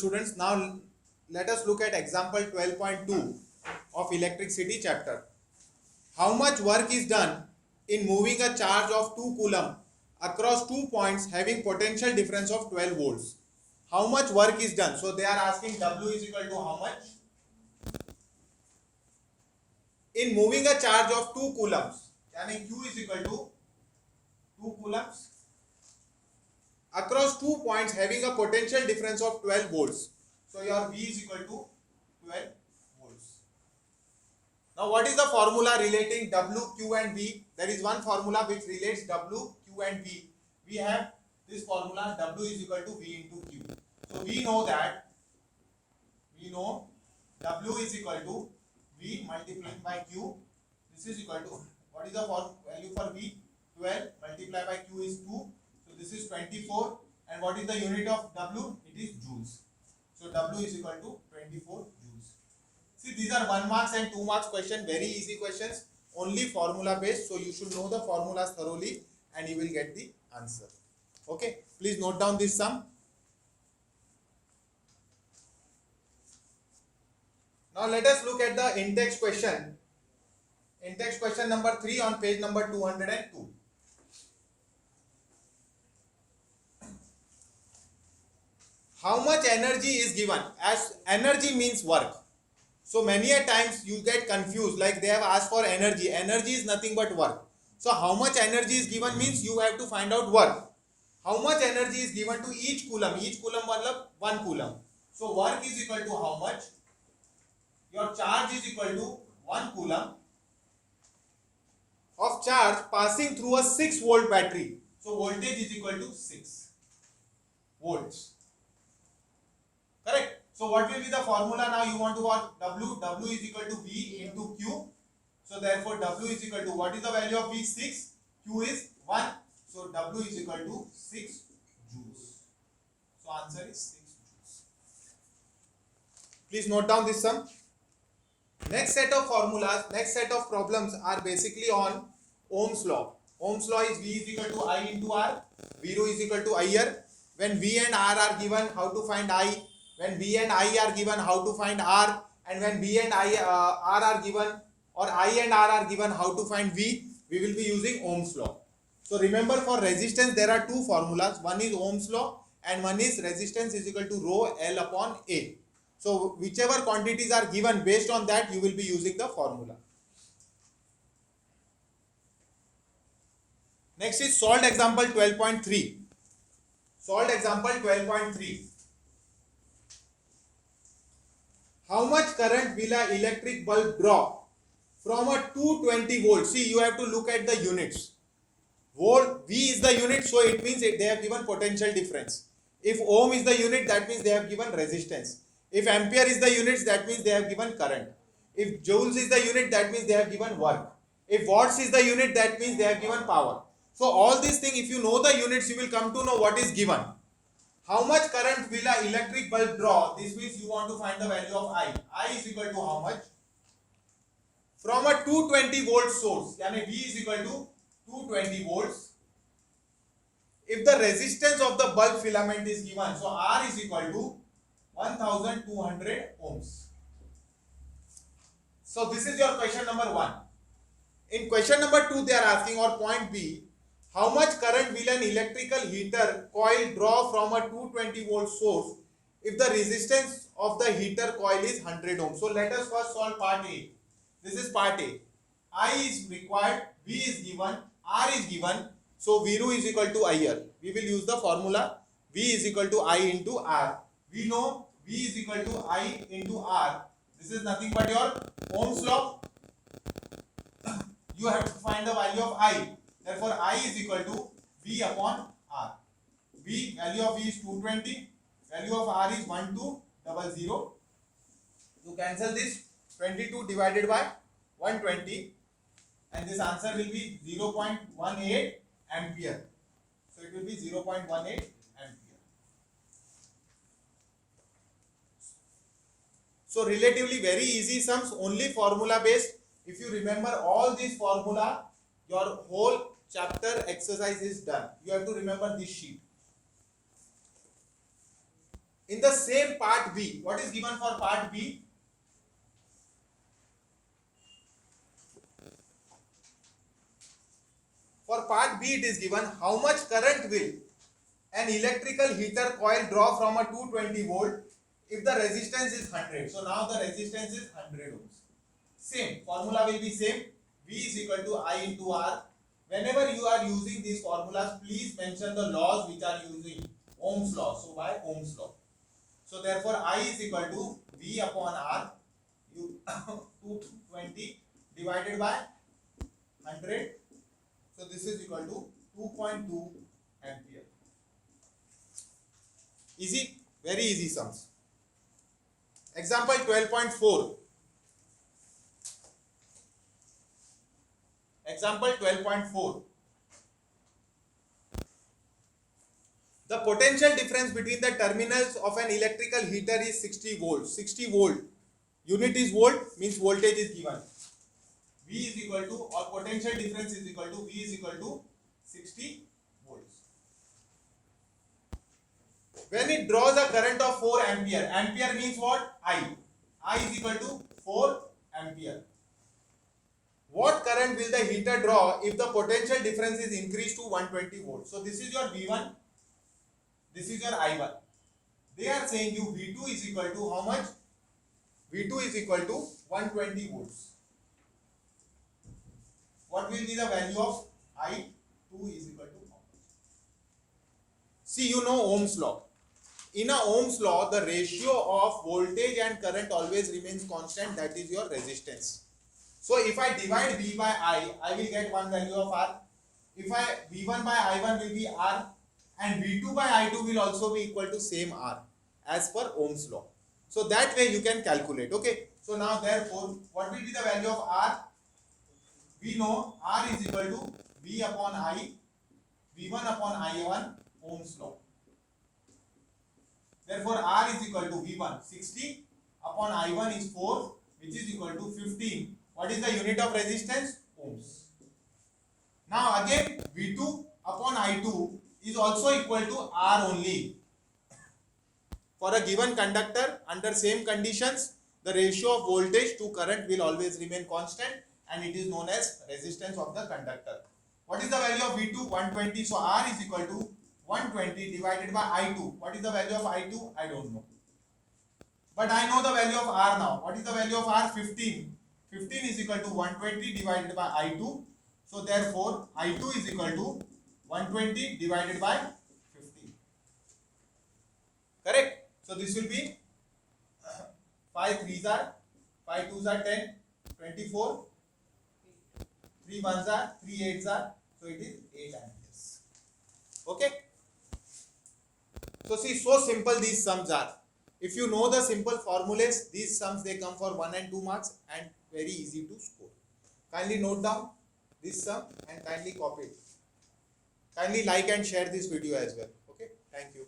students, now let us look at example 12.2 of electricity chapter. How much work is done in moving a charge of 2 coulomb across 2 points having potential difference of 12 volts? How much work is done? So they are asking W is equal to how much? In moving a charge of 2 coulombs, यानी Q is equal to 2 coulombs across 2 points having a potential difference of 12 volts. So your V is equal to 12 volts. Now what is the formula relating W, Q and V? There is one formula which relates W, Q and V. We have this formula W is equal to V into Q. So we know W is equal to V multiplied by Q. This is equal to, what is the value for V? 12 multiplied by Q is 2. So this is 24. And what is the unit of W? It is joules. So W is equal to 24 joules. See, these are 1 marks and 2 marks question, very easy questions, only formula based. So you should know the formulas thoroughly and you will get the answer. Okay, please note down this sum. Now let us look at the in-text question. In-text question number 3 on page number 202. How much energy is given? As energy means work. So many a times you get confused, like they have asked for energy. Energy is nothing but work. So how much energy is given means you have to find out work. How much energy is given to each coulomb? Each coulomb matlab 1 coulomb. So work is equal to how much? Your charge is equal to 1 coulomb of charge passing through a 6 volt battery. So voltage is equal to 6 volts. Correct? So what will be the formula now you want to work? W. W is equal to V into Q. So therefore W is equal to, what is the value of V? 6. Q is 1. So W is equal to 6 joules. So answer is 6 joules. Please note down this sum. Next set of formulas, next set of problems are basically on Ohm's law. Ohm's law is V is equal to I into R. V rho is equal to IR. When V and R are given, how to find I? When V and I are given, how to find R? And when V and R are given, or I and R are given, how to find V? We will be using Ohm's law. So remember, for resistance there are two formulas. One is Ohm's law and one is resistance is equal to rho L upon A. So whichever quantities are given, based on that you will be using the formula. Next is solved example 12.3. Solved example 12.3. How much current will an electric bulb draw from a 220 volt? See, you have to look at the units. Volt, V is the unit, so it means they have given potential difference. If ohm is the unit, that means they have given resistance. If ampere is the units, that means they have given current. If joules is the unit, that means they have given work. If watts is the unit, that means they have given power. So all these things, if you know the units, you will come to know what is given. How much current will an electric bulb draw? This means you want to find the value of I. I is equal to how much? From a 220 volt source, yani V is equal to 220 volts. If the resistance of the bulb filament is given, so R is equal to 1200 ohms. So this is your question number 1. In question number 2, they are asking, or point B, how much current will an electrical heater coil draw from a 220 volt source if the resistance of the heater coil is 100 ohms? So let us first solve part A. This is part A. I is required, V is given, R is given. So V rho is equal to IR. We will use the formula V is equal to I into R. We know V is equal to I into R. This is nothing but your Ohm's law. You have to find the value of I. Therefore, I is equal to V upon R. V, value of V is 220. Value of R is 1200. You cancel this, 22 divided by 120. And this answer will be 0.18 ampere. So it will be 0.18 ampere. So relatively very easy sums, only formula based. If you remember all these formula, your whole chapter exercise is done. You have to remember this sheet. In the same part B, what is given for part B? For part B, it is given how much current will an electrical heater coil draw from a 220 volt if the resistance is 100. So now the resistance is 100 ohms. Same formula will be same. V is equal to I into R. Whenever you are using these formulas, please mention the laws which are using. Ohm's law. So by Ohm's law. So therefore I is equal to V upon R. You 220 divided by 100. So this is equal to 2.2 ampere. Easy, very easy sums. Example 12.4. Example 12.4. The potential difference between the terminals of an electrical heater is 60 volts. 60 volt. Unit is volt, means voltage is given. V is equal to, or potential difference is equal to, V is equal to 60 volts. When it draws a current of 4 ampere, ampere means what? I is equal to 4 ampere. What current will the heater draw if the potential difference is increased to 120 volts? So this is your V1, this is your I1. They are saying you V2 is equal to how much? V2 is equal to 120 volts. What will be the value of I2 is equal to how much? See, you know Ohm's law. In a Ohm's law, the ratio of voltage and current always remains constant. That is your resistance. So if I divide V by I will get one value of R. If V1 by I1 will be R, and V2 by I2 will also be equal to same R as per Ohm's law. So that way you can calculate. Okay. So now therefore, what will be the value of R? We know R is equal to V upon I, V1 upon I1, Ohm's law. Therefore, R is equal to V1, 60 upon I1 is 4, which is equal to 15. What is the unit of resistance? Ohms. Now again, V2 upon I2 is also equal to R only. For a given conductor, under same conditions, the ratio of voltage to current will always remain constant, and it is known as resistance of the conductor. What is the value of V2? 120. So R is equal to 120 divided by I2. What is the value of I2? I don't know. But I know the value of R now. What is the value of R? 15. 15 is equal to 120 divided by I2. So therefore, I2 is equal to 120 divided by 15. Correct? So this will be 5 3s are, 5 2s are 10, 24, 3 1s are, 3 8s are, so it is 8 amperes. Okay? So see, so simple these sums are. If you know the simple formulas, these sums they come for 1 and 2 marks and very easy to score. Kindly note down this sum and kindly copy it. Kindly like and share this video as well. Okay? Thank you.